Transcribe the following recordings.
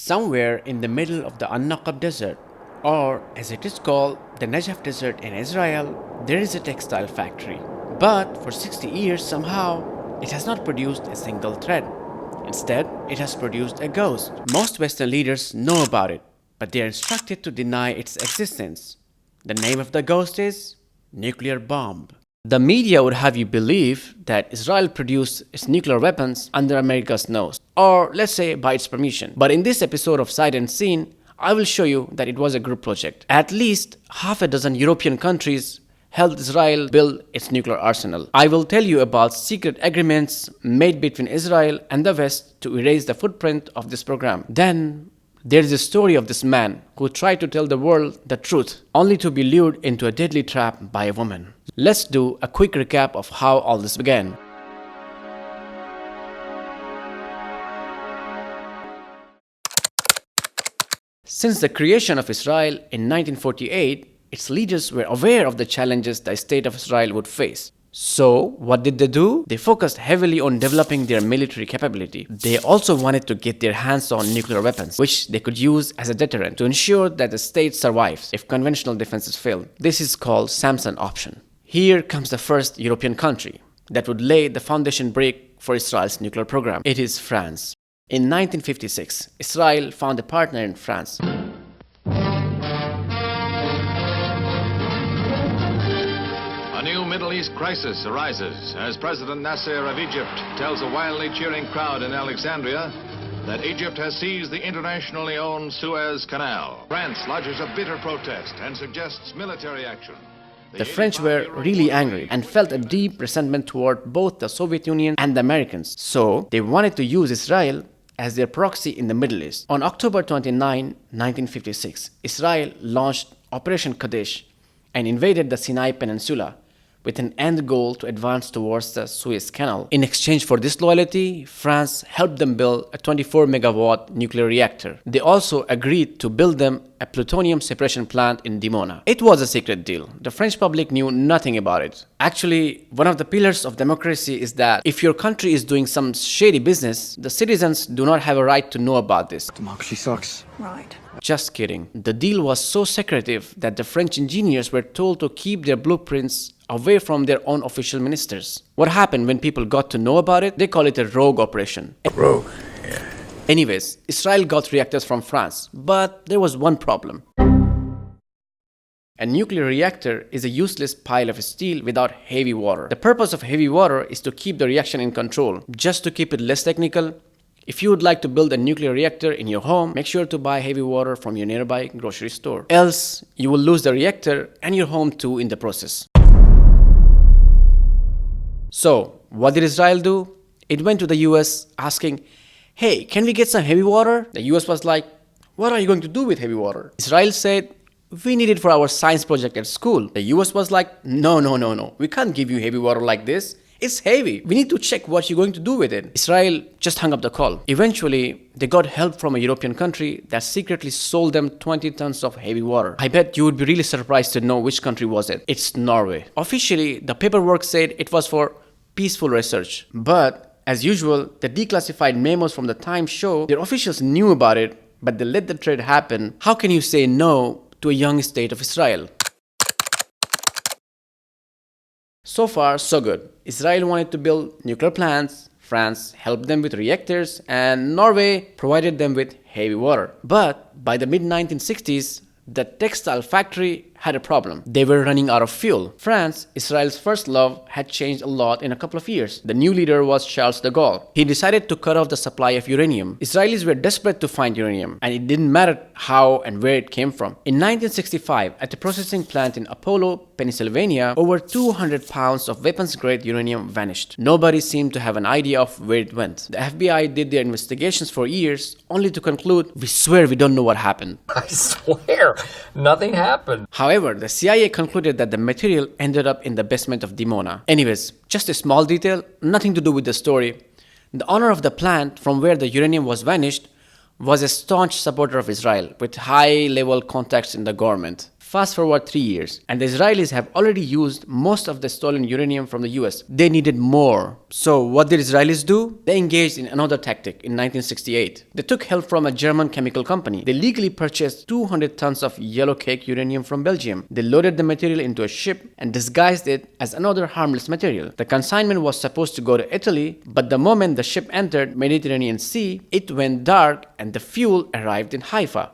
Somewhere in the middle of the An-Naqab Desert, or as it is called, the Najaf Desert in Israel, there is a textile factory. But for 60 years somehow, it has not produced a single thread. Instead, it has produced a ghost. Most Western leaders know about it, but they are instructed to deny its existence. The name of the ghost is nuclear bomb. The media would have you believe that Israel produced its nuclear weapons under America's nose, or let's say by its permission. But in this episode of Sight and Scene, I will show you that it was a group project. At least half a dozen European countries helped Israel build its nuclear arsenal. I will tell you about secret agreements made between Israel and the West to erase the footprint of this program. Then there is a story of this man who tried to tell the world the truth, only to be lured into a deadly trap by a woman. Let's do a quick recap of how all this began. Since the creation of Israel in 1948, its leaders were aware of the challenges the state of Israel would face. So, what did they do? They focused heavily on developing their military capability. They also wanted to get their hands on nuclear weapons, which they could use as a deterrent to ensure that the state survives if conventional defenses fail. This is called Samson option. Here comes the first European country that would lay the foundation brick for Israel's nuclear program. It is France. In 1956, Israel found a partner in France. A new Middle East crisis arises as President Nasser of Egypt tells a wildly cheering crowd in Alexandria that Egypt has seized the internationally owned Suez Canal. France lodges a bitter protest and suggests military action. The French were really angry and felt a deep resentment toward both the Soviet Union and the Americans. So they wanted to use Israel as their proxy in the Middle East. On October 29, 1956, Israel launched Operation Kadesh and invaded the Sinai Peninsula with an end goal to advance towards the Suez Canal. In exchange for this loyalty, France helped them build a 24-megawatt nuclear reactor. They also agreed to build them a plutonium separation plant in Dimona. It was a secret deal. The French public knew nothing about it. Actually, one of the pillars of democracy is that if your country is doing some shady business, the citizens do not have a right to know about this. Democracy sucks. Right. Just kidding. The deal was so secretive that the French engineers were told to keep their blueprints away from their own official ministers. What happened when people got to know about it? They call it a rogue operation. Rogue, yeah. Anyways, Israel got reactors from France, but there was one problem. A nuclear reactor is a useless pile of steel without heavy water. The purpose of heavy water is to keep the reaction in control. Just to keep it less technical, if you would like to build a nuclear reactor in your home, make sure to buy heavy water from your nearby grocery store. Else, you will lose the reactor and your home too in the process. So, what did Israel do? It went to the US asking, hey, can we get some heavy water? The US was like, what are you going to do with heavy water? Israel said, we need it for our science project at school. The US was like, no. We can't give you heavy water like this. It's heavy. We need to check what you're going to do with it. Israel just hung up the call. Eventually, they got help from a European country that secretly sold them 20 tons of heavy water. I bet you would be really surprised to know which country was it. It's Norway. Officially, the paperwork said it was for peaceful research. But, as usual, the declassified memos from the time show their officials knew about it, but they let the trade happen. How can you say no to a young state of Israel? So far, so good. Israel wanted to build nuclear plants, France helped them with reactors, and Norway provided them with heavy water. But by the mid-1960s, the textile factory had a problem. They were running out of fuel. France, Israel's first love, had changed a lot in a couple of years. The new leader was Charles de Gaulle. He decided to cut off the supply of uranium. Israelis were desperate to find uranium, and it didn't matter how and where it came from. In 1965, at a processing plant in Apollo, Pennsylvania, over 200 pounds of weapons-grade uranium vanished. Nobody seemed to have an idea of where it went. The FBI did their investigations for years, only to conclude, we swear we don't know what happened. I swear, nothing happened. However, the CIA concluded that the material ended up in the basement of Dimona. Anyways, just a small detail, nothing to do with the story. The owner of the plant from where the uranium was vanished was a staunch supporter of Israel with high-level contacts in the government. Fast forward 3 years, and the Israelis have already used most of the stolen uranium from the US. They needed more. So what did Israelis do? They engaged in another tactic in 1968. They took help from a German chemical company. They legally purchased 200 tons of yellow cake uranium from Belgium. They loaded the material into a ship and disguised it as another harmless material. The consignment was supposed to go to Italy, but the moment the ship entered Mediterranean Sea, it went dark and the fuel arrived in Haifa.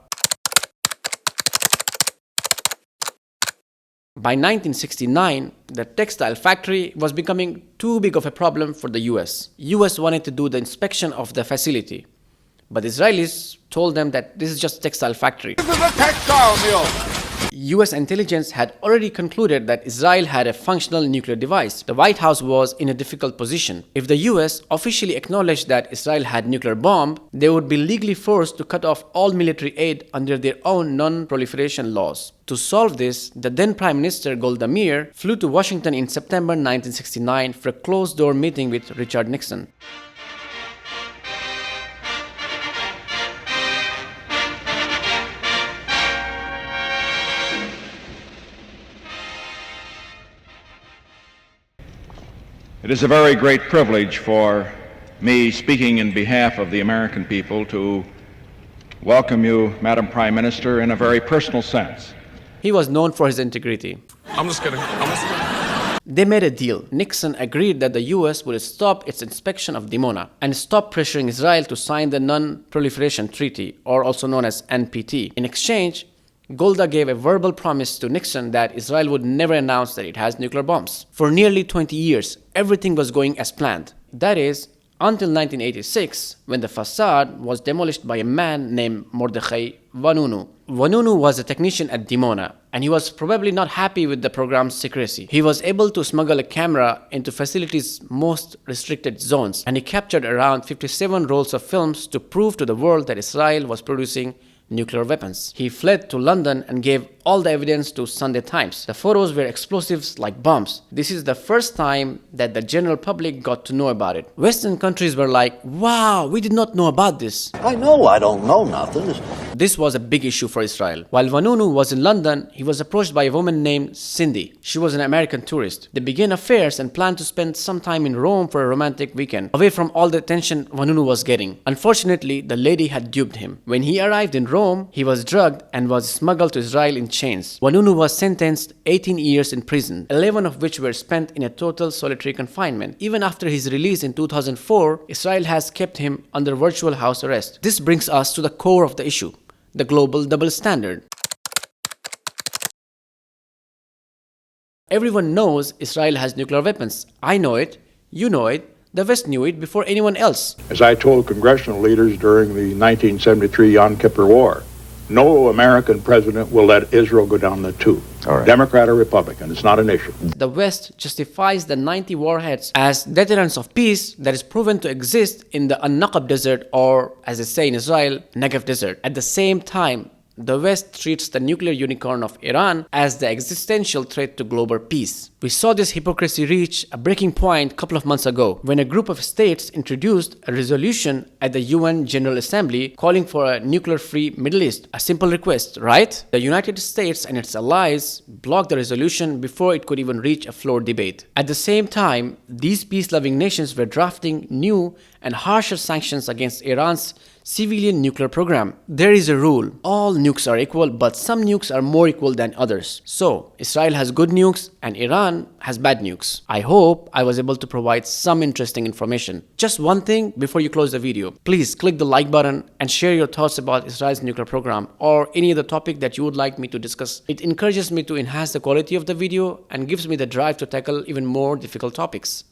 By 1969, the textile factory was becoming too big of a problem for the US. US wanted to do the inspection of the facility, but Israelis told them that this is just a textile factory. This is a textile mill. US intelligence had already concluded that Israel had a functional nuclear device. The White House was in a difficult position. If the US officially acknowledged that Israel had a nuclear bomb, they would be legally forced to cut off all military aid under their own non-proliferation laws. To solve this, the then Prime Minister Golda Meir flew to Washington in September 1969 for a closed-door meeting with Richard Nixon. It is a very great privilege for me, speaking in behalf of the American people, to welcome you, Madam Prime Minister, in a very personal sense. He was known for his integrity. I'm just kidding. They made a deal. Nixon agreed that the US would stop its inspection of Dimona and stop pressuring Israel to sign the Non-Proliferation Treaty, or also known as NPT. In exchange, Golda gave a verbal promise to Nixon that Israel would never announce that it has nuclear bombs. For nearly 20 years, everything was going as planned. That is, until 1986, when the facade was demolished by a man named Mordechai Vanunu. Vanunu was a technician at Dimona, and he was probably not happy with the program's secrecy. He was able to smuggle a camera into facilities' most restricted zones, and he captured around 57 rolls of films to prove to the world that Israel was producing nuclear weapons. He fled to London and gave all the evidence to Sunday Times. The photos were explosives like bombs. This is the first time that the general public got to know about it. Western countries were like, wow, we did not know about this. I know I don't know nothing. This was a big issue for Israel. While Vanunu was in London, he was approached by a woman named Cindy. She was an American tourist. They began affairs and planned to spend some time in Rome for a romantic weekend, away from all the attention Vanunu was getting. Unfortunately, the lady had duped him. When he arrived in Rome, he was drugged and was smuggled to Israel in chains. Vanunu was sentenced 18 years in prison, 11 of which were spent in a total solitary confinement. Even after his release in 2004, Israel has kept him under virtual house arrest. This brings us to the core of the issue: the global double standard. Everyone knows Israel has nuclear weapons. I know it, you know it, the West knew it before anyone else. As I told congressional leaders during the 1973 Yom Kippur War, no American president will let Israel go down the tube. All right. Democrat or Republican, it's not an issue. The West justifies the 90 warheads as deterrents of peace that is proven to exist in the An-Naqab Desert, or as they say in Israel, Negev Desert. At the same time, the West treats the nuclear unicorn of Iran as the existential threat to global peace. We saw this hypocrisy reach a breaking point a couple of months ago when a group of states introduced a resolution at the UN General Assembly calling for a nuclear-free Middle East. A simple request, right? The United States and its allies blocked the resolution before it could even reach a floor debate. At the same time, these peace-loving nations were drafting new and harsher sanctions against Iran's civilian nuclear program. There is a rule: all nukes are equal, but some nukes are more equal than others. So, Israel has good nukes and Iran has bad nukes. I hope I was able to provide some interesting information. Just one thing before you close the video. Please click the like button and share your thoughts about Israel's nuclear program or any other topic that you would like me to discuss. It encourages me to enhance the quality of the video and gives me the drive to tackle even more difficult topics.